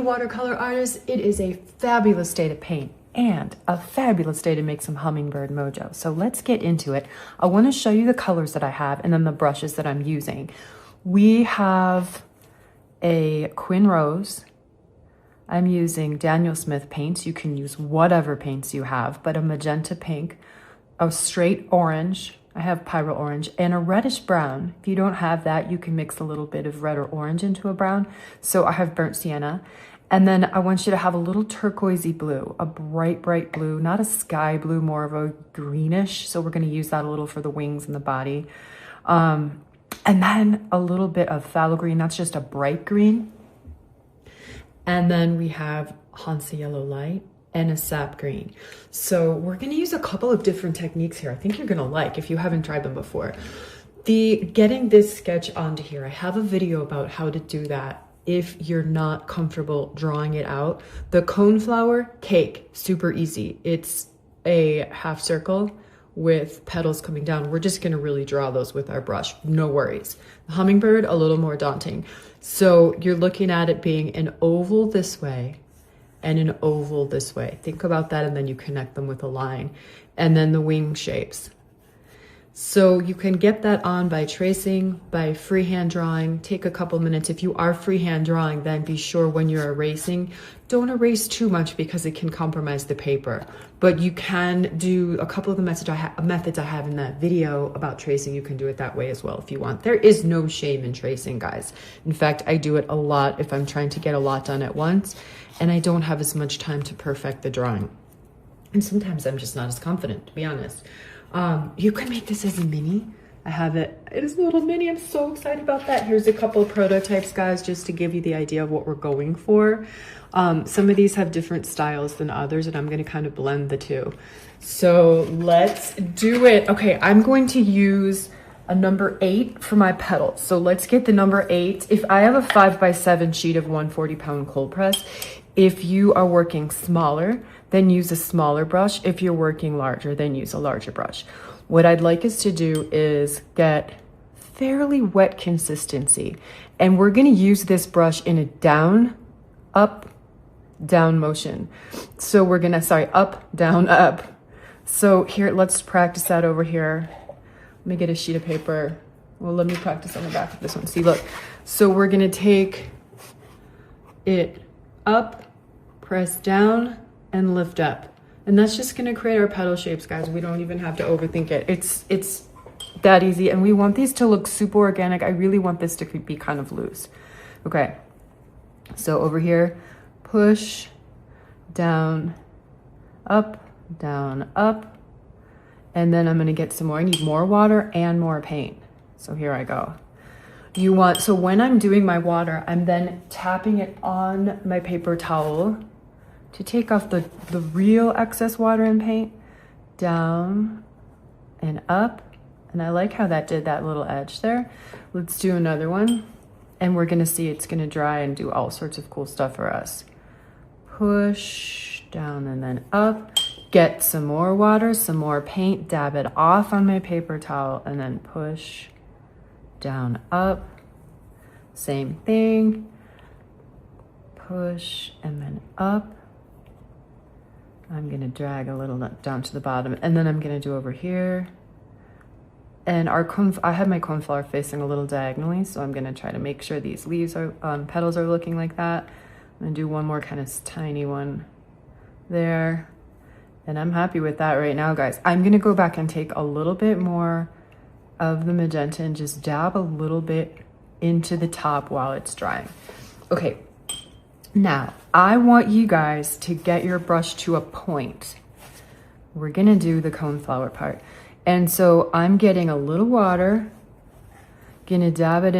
watercolor artists, it is a fabulous day to paint and a fabulous day to make some hummingbird mojo. So let's get into it. I want to show you the colors that I have and then the brushes that I'm using. We have a Quin Rose. I'm using Daniel Smith paints. You can use whatever paints you have, but a magenta pink, a straight orange, I have Pyro Orange, and a reddish brown. If you don't have that, you can mix a little bit of red or orange into a brown. So I have Burnt Sienna. And then I want you to have a little turquoisey blue, a bright, bright blue, not a sky blue, more of a greenish. So we're going to use that a little for the wings and the body. And then a little bit of phthalo green. That's just a bright green. And then we have Hansa Yellow Light and a sap green. So we're going to use a couple of different techniques here. I think you're going to like if you haven't tried them before. Getting this sketch onto here, I have a video about how to do that if you're not comfortable drawing it out. The coneflower cake, super easy. It's a half circle with petals coming down. We're just going to really draw those with our brush, no worries. The hummingbird, a little more daunting. So you're looking at it being an oval this way and an oval this way. Think about that, and then you connect them with a line. And then the wing shapes. So you can get that on by tracing, by freehand drawing. Take a couple minutes. If you are freehand drawing, then be sure when you're erasing, don't erase too much because it can compromise the paper. But you can do a couple of the methods I have in that video about tracing. You can do it that way as well if you want. There is no shame in tracing, guys. In fact, I do it a lot if I'm trying to get a lot done at once and I don't have as much time to perfect the drawing. And sometimes I'm just not as confident, to be honest. You can make this as a mini. I have it. It is a little mini. I'm so excited about that. Here's a couple of prototypes, guys, just to give you the idea of what we're going for. Some of these have different styles than others, and I'm going to kind of blend the two. So let's do it. Okay, I'm going to use a number 8 for my petals. So let's get the number 8. If I have a 5x7 sheet of 140-pound cold press, if you are working smaller, then use a smaller brush. If you're working larger, then use a larger brush. What I'd like us to do is get fairly wet consistency. And we're gonna use this brush in a down, up, down motion. So we're gonna, up, down, up. So here, let's practice that over here. Let me get a sheet of paper. Well, let me practice on the back of this one. See, look. So we're gonna take it up, press down, and lift up. And that's just gonna create our petal shapes, guys. We don't even have to overthink it. It's that easy. And we want these to look super organic. I really want this to be kind of loose. Okay, so over here, push, down, up, and then I'm gonna get some more. I need more water and more paint. So here I go. So when I'm doing my water, I'm then tapping it on my paper towel to take off the real excess water and paint, down and up. And I like how that did that little edge there. Let's do another one. And we're gonna see it's gonna dry and do all sorts of cool stuff for us. Push, down and then up. Get some more water, some more paint, dab it off on my paper towel, and then push, down, up. Same thing. Push and then up. I'm gonna drag a little down to the bottom, and then I'm gonna do over here. And I have my coneflower facing a little diagonally, so I'm gonna try to make sure these leaves are, petals are looking like that. I'm gonna do one more kind of tiny one there. And I'm happy with that right now, guys. I'm gonna go back and take a little bit more of the magenta and just dab a little bit into the top while it's drying. Okay. Now, I want you guys to get your brush to a point. We're gonna do the coneflower part. And so I'm getting a little water, gonna dab it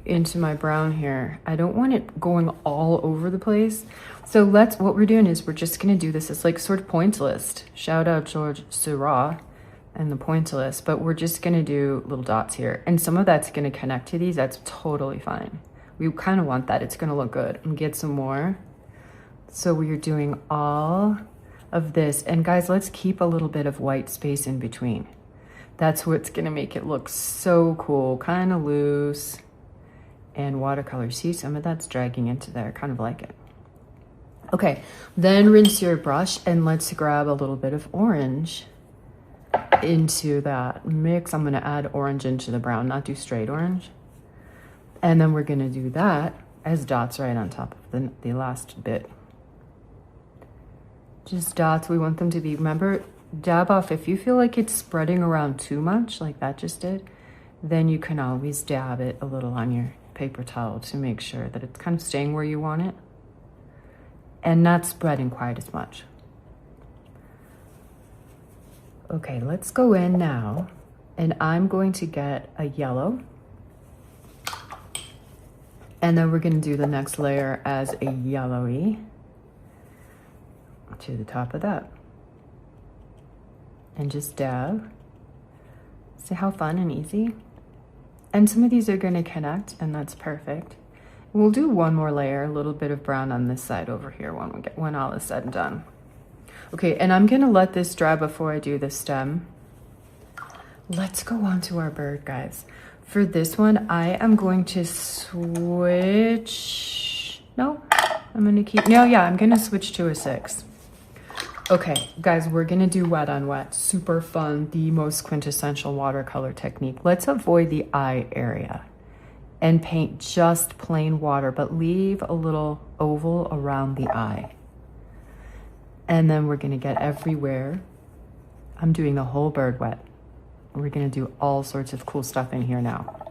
into my brown here. I don't want it going all over the place. So what we're doing is we're just gonna do this. It's like sort of pointillist. Shout out George Seurat and the pointillist, but we're just gonna do little dots here. And some of that's gonna connect to these, that's totally fine. We kind of want that, it's gonna look good. And get some more. So we're doing all of this. And guys, let's keep a little bit of white space in between. That's what's gonna make it look so cool, kind of loose and watercolor. See, some of that's dragging into there, kind of like it. Okay, then rinse your brush and let's grab a little bit of orange into that mix. I'm gonna add orange into the brown, not do straight orange. And then we're gonna do that as dots right on top of the last bit. Just dots, we want them to be, remember, dab off. If you feel like it's spreading around too much, like that just did, then you can always dab it a little on your paper towel to make sure that it's kind of staying where you want it and not spreading quite as much. Okay, let's go in now, and I'm going to get a yellow, and then we're gonna do the next layer as a yellowy to the top of that. And just dab. See how fun and easy? And some of these are gonna connect, and that's perfect. We'll do one more layer, a little bit of brown on this side over here when all is said and done. Okay, and I'm gonna let this dry before I do the stem. Let's go on to our bird, guys. For this one, I am going to switch, no, I'm gonna switch to a 6. Okay, guys, we're gonna do wet on wet. Super fun, the most quintessential watercolor technique. Let's avoid the eye area and paint just plain water, but leave a little oval around the eye. And then we're gonna get everywhere. I'm doing the whole bird wet. We're gonna do all sorts of cool stuff in here now.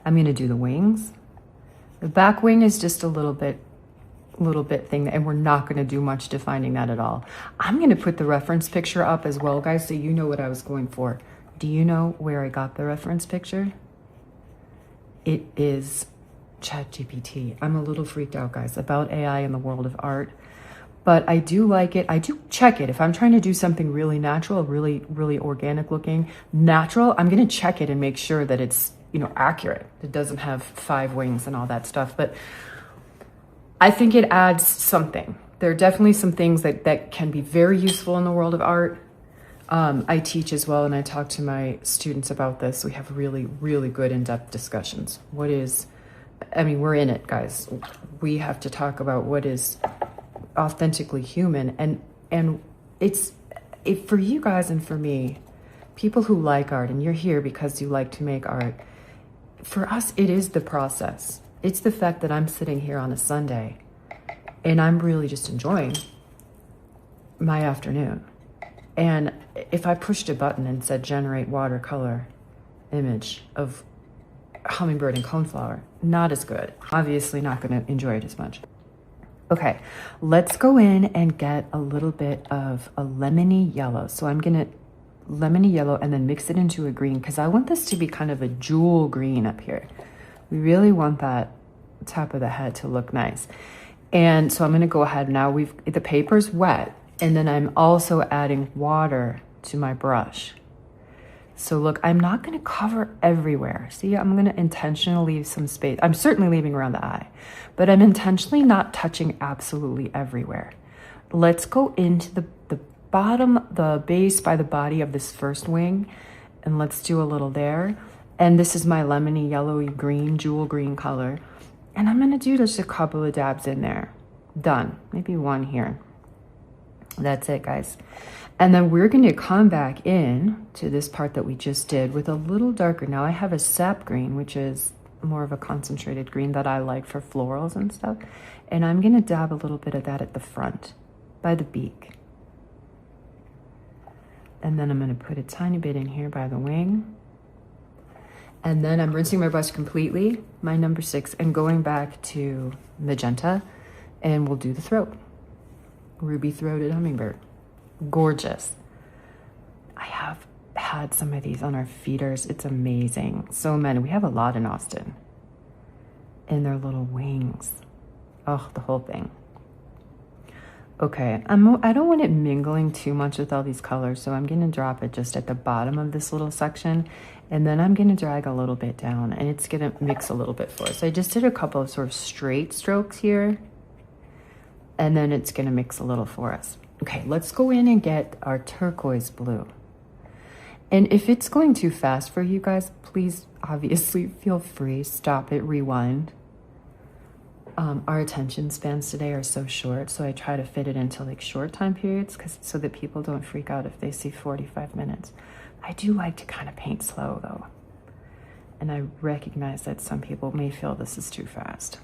I'm gonna do the wings. The back wing is just a little bit thing, and we're not gonna do much defining that at all. I'm gonna put the reference picture up as well, guys, so you know what I was going for. Do you know where I got the reference picture? It is ChatGPT. I'm a little freaked out, guys, about AI in the world of art, but I do like it. I do check it. If I'm trying to do something really natural, really organic looking, natural, I'm gonna check it and make sure that it's, you know, accurate. It doesn't have 5 wings and all that stuff, but I think it adds something. There are definitely some things that can be very useful in the world of art. I teach as well, and I talk to my students about this. We have really good in-depth discussions. We're in it, guys. We have to talk about what is authentically human, and it's for you guys and for me, people who like art, and you're here because you like to make art. For us, it is the process. It's the fact that I'm sitting here on a Sunday and I'm really just enjoying my afternoon. And if I pushed a button and said generate watercolor image of hummingbird and coneflower, not as good. Obviously not going to enjoy it as much. Okay, let's go in and get a little bit of a lemony yellow. So I'm going to lemony yellow and then mix it into a green, because I want this to be kind of a jewel green up here. We really want that top of the head to look nice. And so I'm gonna go ahead now. The paper's wet, and then I'm also adding water to my brush. So look, I'm not gonna cover everywhere. See, I'm gonna intentionally leave some space. I'm certainly leaving around the eye, but I'm intentionally not touching absolutely everywhere. Let's go into the bottom, the base by the body of this first wing, and let's do a little there. And this is my lemony yellowy green, jewel green color. And I'm gonna do just a couple of dabs in there. Done, maybe one here. That's it, guys. And then we're gonna come back in to this part that we just did with a little darker. Now I have a sap green, which is more of a concentrated green that I like for florals and stuff. And I'm gonna dab a little bit of that at the front by the beak. And then I'm gonna put a tiny bit in here by the wing. And then I'm rinsing my brush completely, my number 6, and going back to magenta, and we'll do the throat. Ruby-throated hummingbird. Gorgeous. I have had some of these on our feeders. It's amazing. So many. We have a lot in Austin. And their little wings. Oh, the whole thing. Okay, I don't want it mingling too much with all these colors, so I'm gonna drop it just at the bottom of this little section, and then I'm gonna drag a little bit down, and it's gonna mix a little bit for us. I just did a couple of sort of straight strokes here, and then it's gonna mix a little for us. Okay, let's go in and get our turquoise blue. And if it's going too fast for you guys, please obviously feel free, stop it, rewind. Our attention spans today are so short, so I try to fit it into like short time periods so that people don't freak out if they see 45 minutes. I do like to kind of paint slow though. And I recognize that some people may feel this is too fast.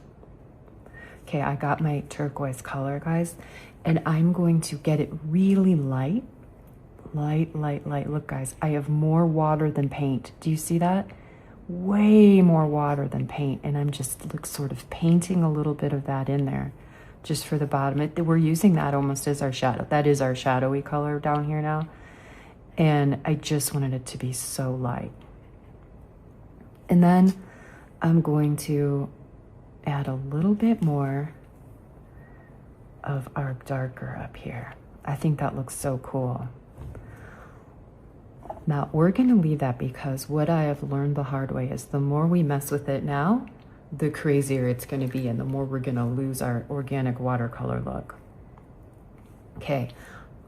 Okay, I got my turquoise color, guys, and I'm going to get it really light. Light. Look, guys, I have more water than paint. Do you see that? Way more water than paint, and I'm just like sort of painting a little bit of that in there just for the bottom. We're using that almost as our shadow. That is our shadowy color down here now, and I just wanted it to be so light. And then I'm going to add a little bit more of our darker up here. I think that looks so cool. Now, we're going to leave that because what I have learned the hard way is the more we mess with it now, the crazier it's going to be and the more we're going to lose our organic watercolor look. Okay,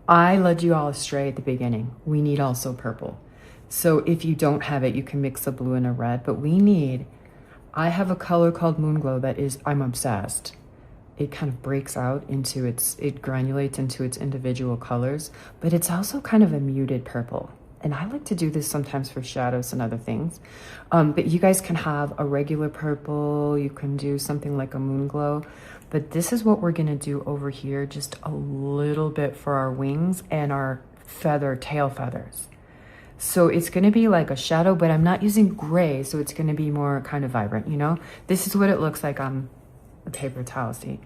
I led you all astray at the beginning. We need also purple. So if you don't have it, you can mix a blue and a red, but I have a color called Moonglow that is, I'm obsessed. It kind of breaks out into it granulates into its individual colors, but it's also kind of a muted purple. And I like to do this sometimes for shadows and other things. But you guys can have a regular purple. You can do something like a Moonglow. But this is what we're going to do over here, just a little bit for our wings and our tail feathers. So it's going to be like a shadow, but I'm not using gray, so it's going to be more kind of vibrant, you know? This is what it looks like on a paper towel, see?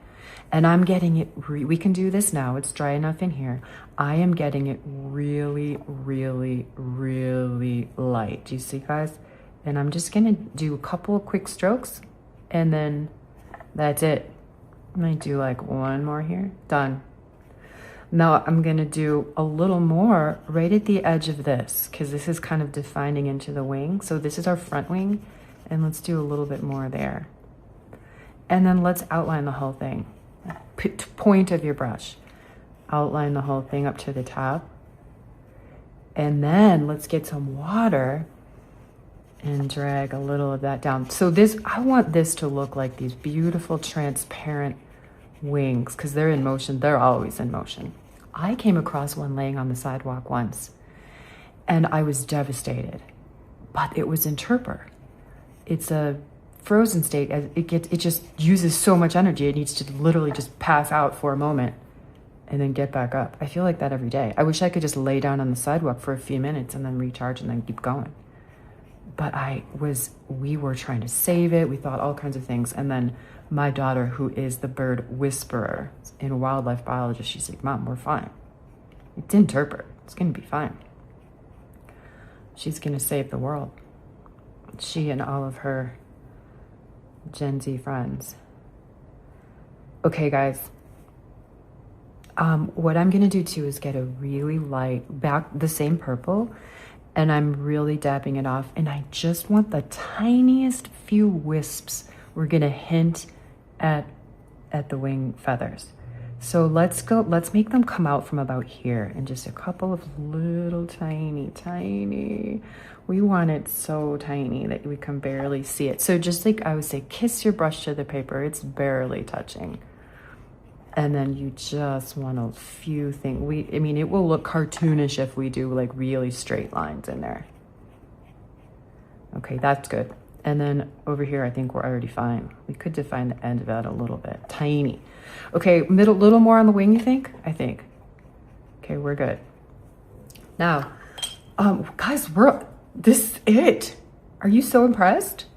And I'm getting it, we can do this now, it's dry enough in here. I am getting it really, really, really light. Do you see, guys? And I'm just gonna do a couple of quick strokes and then that's it. I might do like one more here, done. Now I'm gonna do a little more right at the edge of this because this is kind of defining into the wing. So this is our front wing and let's do a little bit more there. And then let's outline the whole thing. Point of your brush. Outline the whole thing up to the top. And then let's get some water and drag a little of that down. So I want this to look like these beautiful transparent wings because they're in motion. They're always in motion. I came across one laying on the sidewalk once and I was devastated, but it was in torpor. It's a frozen state. It just uses so much energy. It needs to literally just pass out for a moment and then get back up. I feel like that every day. I wish I could just lay down on the sidewalk for a few minutes and then recharge and then keep going. But we were trying to save it. We thought all kinds of things. And then my daughter, who is the bird whisperer in wildlife biology, she's like, Mom, we're fine. It's in torpor. It's going to be fine. She's going to save the world. She and all of her Gen Z friends. Okay, guys. What I'm gonna do too is get a really light, the same purple, and I'm really dabbing it off, and I just want the tiniest few wisps. We're gonna hint at the wing feathers. So let's make them come out from about here, and just a couple of little tiny. We want it so tiny that we can barely see it. So just like I would say, kiss your brush to the paper. It's barely touching. And then you just want a few things. I mean, it will look cartoonish if we do like really straight lines in there. Okay, that's good. And then over here, I think we're already fine. We could define the end of that a little bit, tiny. Okay, little more on the wing, you think? I think. Okay, we're good. Now, guys, this is it. Are you so impressed?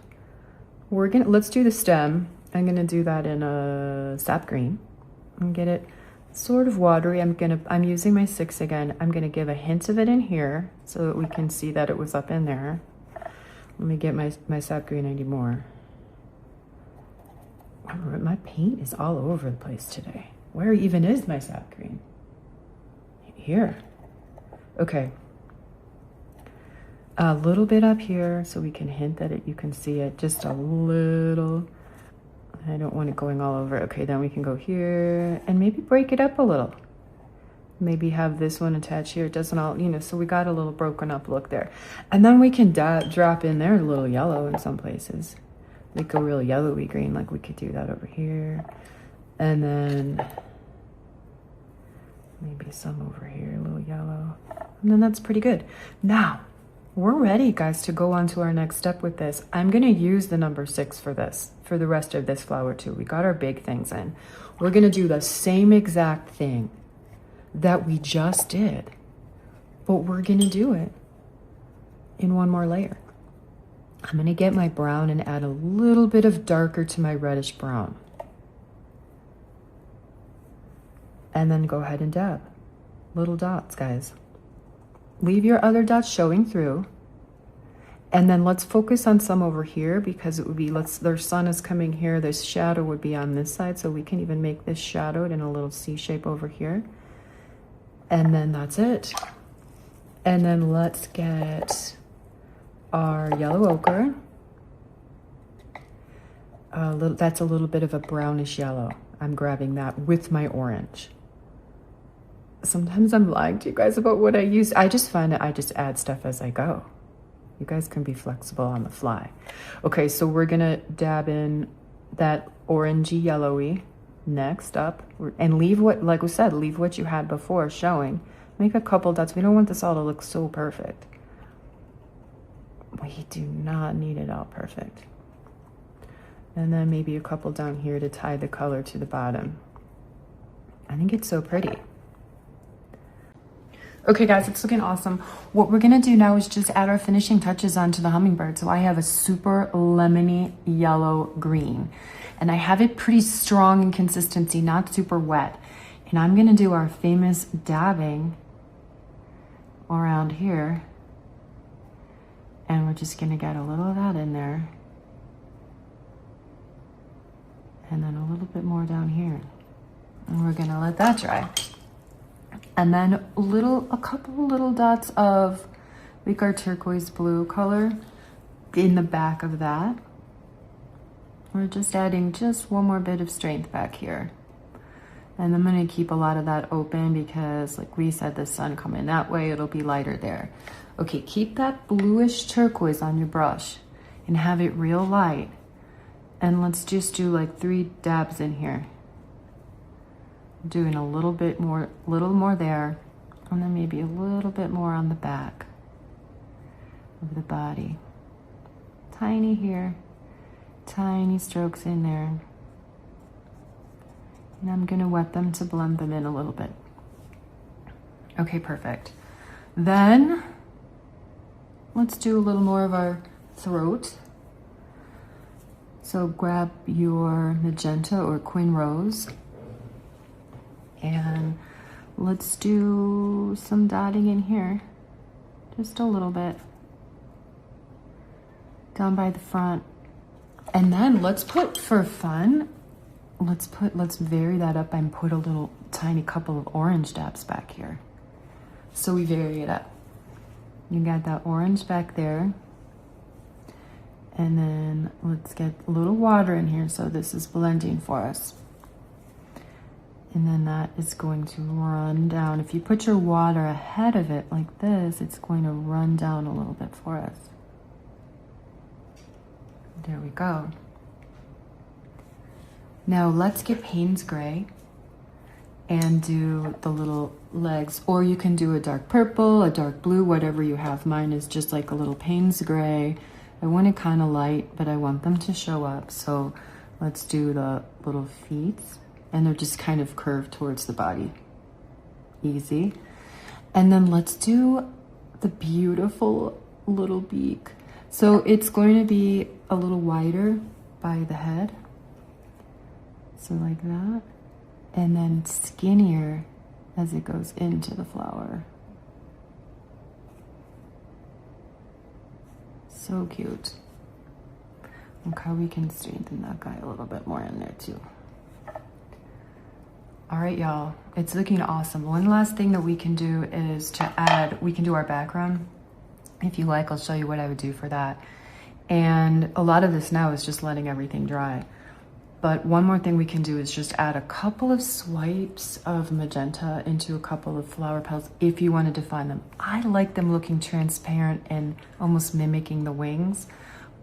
Let's do the stem. I'm gonna do that in a sap green and get it sort of watery. I'm using my 6 again. I'm gonna give a hint of it in here so that we can see that it was up in there. Let me get my sap green. I need more. My paint is all over the place today. Where even is my sap green? Here. Okay. A little bit up here so we can hint that you can see it. Just a little. I don't want it going all over. Okay, then we can go here and maybe break it up a little. Maybe have this one attached here. It doesn't all, so we got a little broken up look there. And then we can drop in there a little yellow in some places. like a real yellowy green. Like we could do that over here. And then maybe some over here, a little yellow. And then that's pretty good. Now, we're ready, guys, to go on to our next step with this. I'm gonna use the number 6 for this, for the rest of this flower too. We got our big things in. We're gonna do the same exact thing that we just did, but we're gonna do it in one more layer. I'm gonna get my brown and add a little bit of darker to my reddish brown. And then go ahead and dab. Little dots, guys. Leave your other dots showing through. And then let's focus on some over here because it would be, their sun is coming here. This shadow would be on this side. So we can even make this shadowed in a little C shape over here. And then that's it. And then let's get our yellow ochre. That's a little bit of a brownish yellow. I'm grabbing that with my orange. Sometimes I'm lying to you guys about what I use. I just find that I just add stuff as I go. You guys can be flexible on the fly. Okay, so we're gonna dab in that orangey yellowy next up, and leave what, like we said, leave what you had before showing. Make a couple dots. We don't want this all to look so perfect. We do not need it all perfect. And then maybe a couple down here to tie the color to the bottom. I think it's so pretty. Okay guys, it's looking awesome. What we're gonna do now is just add our finishing touches onto the hummingbird. So I have a super lemony yellow green, and I have it pretty strong in consistency, not super wet. And I'm gonna do our famous dabbing around here. And we're just gonna get a little of that in there. And then a little bit more down here. And we're gonna let that dry. And then a couple little dots of like our turquoise blue color in the back of that. We're just adding just one more bit of strength back here. And I'm gonna keep a lot of that open because like we said, the sun coming that way, it'll be lighter there. Okay, keep that bluish turquoise on your brush and have it real light. And let's just do like 3 dabs in here. Doing a little more there, and then maybe a little bit more on the back of the body. Tiny here, tiny strokes in there. And I'm gonna wet them to blend them in a little bit. Okay, perfect. Then let's do a little more of our throat. So grab your magenta or quin rose. And let's do some dotting in here, just a little bit, down by the front. And then let's put, for fun, let's vary that up and put a little tiny couple of orange dabs back here. So we vary it up. You got that orange back there. And then let's get a little water in here so this is blending for us. And then that is going to run down. If you put your water ahead of it like this, it's going to run down a little bit for us. There we go. Now let's get Payne's Gray and do the little legs, or you can do a dark purple, a dark blue, whatever you have. Mine is just like a little Payne's Gray. I want it kind of light, but I want them to show up. So let's do the little feet. And they're just kind of curved towards the body. Easy. And then let's do the beautiful little beak. So it's going to be a little wider by the head. So like that. And then skinnier as it goes into the flower. So cute. Look how we can strengthen that guy a little bit more in there too. All right, y'all, it's looking awesome. One last thing that we can do is to add, we can do our background. If you like, I'll show you what I would do for that. And a lot of this now is just letting everything dry. But one more thing we can do is just add a couple of swipes of magenta into a couple of flower petals if you want to define them. I like them looking transparent and almost mimicking the wings,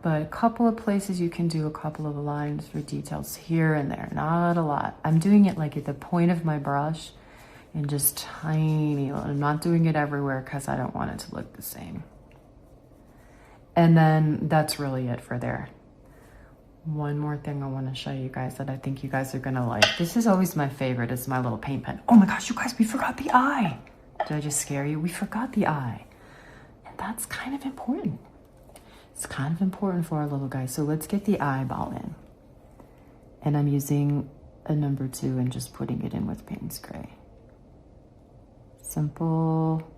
but a couple of places you can do a couple of lines for details here and there, not a lot. I'm doing it like at the point of my brush and just tiny. I'm not doing it everywhere because I don't want it to look the same. And then that's really it for there. One more thing I want to show you guys that I think you guys are gonna like. This is always my favorite, is my little paint pen. Oh my gosh, you guys, we forgot the eye. Did I just scare you? We forgot the eye. And that's kind of important. It's kind of important for our little guy. So let's get the eyeball in. And I'm using a number 2 and just putting it in with Payne's Gray. Simple.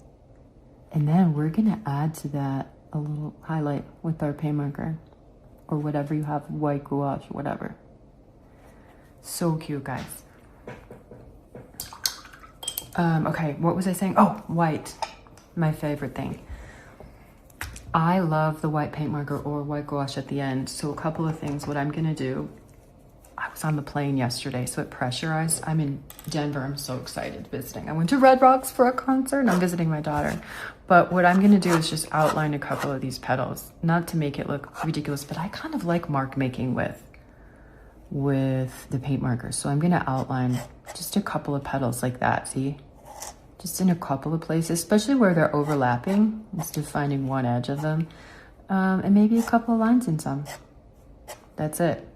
And then we're gonna add to that a little highlight with our paint marker, or whatever you have, white gouache, whatever. So cute, guys. Okay, what was I saying? Oh, white, my favorite thing. I love the white paint marker or white gouache at the end. So a couple of things, what I'm gonna do, I was on the plane yesterday, so it pressurized. I'm in Denver, I'm so excited visiting. I went to Red Rocks for a concert and I'm visiting my daughter. But what I'm gonna do is just outline a couple of these petals, not to make it look ridiculous, but I kind of like mark making with the paint marker. So I'm gonna outline just a couple of petals like that, see? Just in a couple of places, especially where they're overlapping, instead of finding one edge of them. And maybe a couple of lines in some. That's it.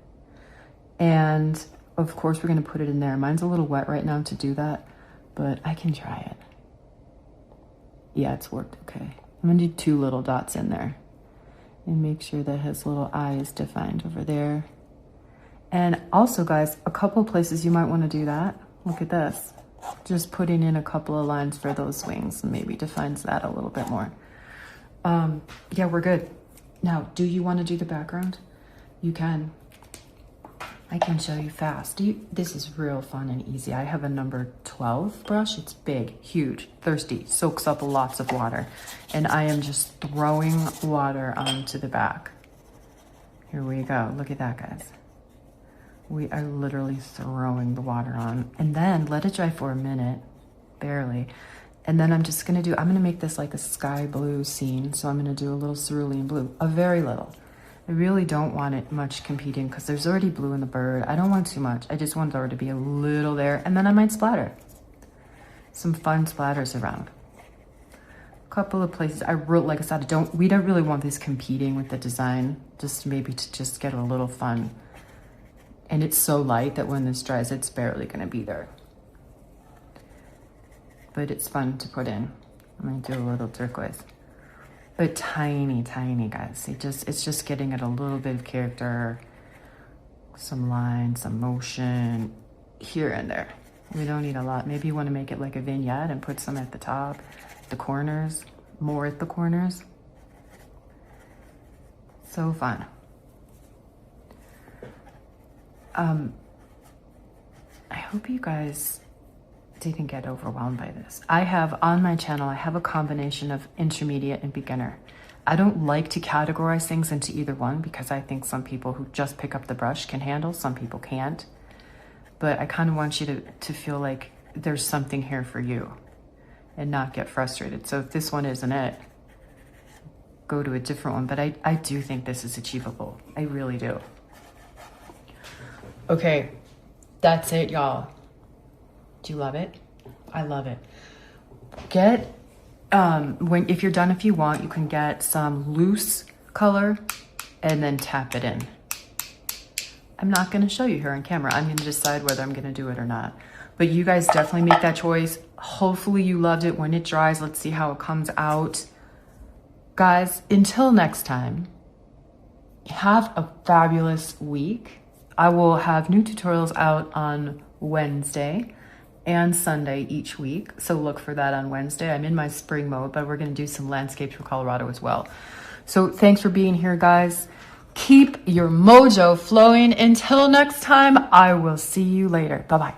And of course we're gonna put it in there. Mine's a little wet right now to do that, but I can try it. Yeah, it's worked okay. I'm gonna do 2 little dots in there and make sure that his little eye is defined over there. And also, guys, a couple places you might wanna do that. Look at this. Just putting in a couple of lines for those wings and maybe defines that a little bit more. Yeah, we're good. Now, do you wanna do the background? You can. I can show you fast. This is real fun and easy. I have a number 12 brush. It's big, huge, thirsty, soaks up lots of water. And I am just throwing water onto the back. Here we go. Look at that, guys. We are literally throwing the water on. And then let it dry for a minute, barely. And then I'm gonna make this like a sky blue scene. So I'm gonna do a little cerulean blue, a very little. I really don't want it much competing because there's already blue in the bird. I don't want too much. I just want there to be a little there, and then I might splatter. Some fun splatters around. A couple of places. Like I said, we don't really want this competing with the design, just maybe to just get a little fun. And it's so light that when this dries, it's barely gonna be there. But it's fun to put in. I'm gonna do a little turquoise. But tiny, tiny, guys. It's just getting it a little bit of character, some lines, some motion, here and there. We don't need a lot. Maybe you want to make it like a vignette and put some at the top, the corners, more at the corners. So fun. I hope you guys didn't get overwhelmed by this. I have on my channel, I have a combination of intermediate and beginner. I don't like to categorize things into either one because I think some people who just pick up the brush can handle, some people can't. But I kind of want you to feel like there's something here for you and not get frustrated. So if this one isn't it, go to a different one. But I do think this is achievable. I really do. Okay, that's it, y'all. Do you love it? I love it. If you're done, if you want, you can get some loose color and then tap it in. I'm not gonna show you here on camera. I'm gonna decide whether I'm gonna do it or not. But you guys definitely make that choice. Hopefully you loved it. When it dries, let's see how it comes out. Guys, until next time, have a fabulous week. I will have new tutorials out on Wednesday and Sunday each week. So look for that on Wednesday. I'm in my spring mode, but we're gonna do some landscapes for Colorado as well. So thanks for being here, guys. Keep your mojo flowing. Until next time, I will see you later. Bye-bye.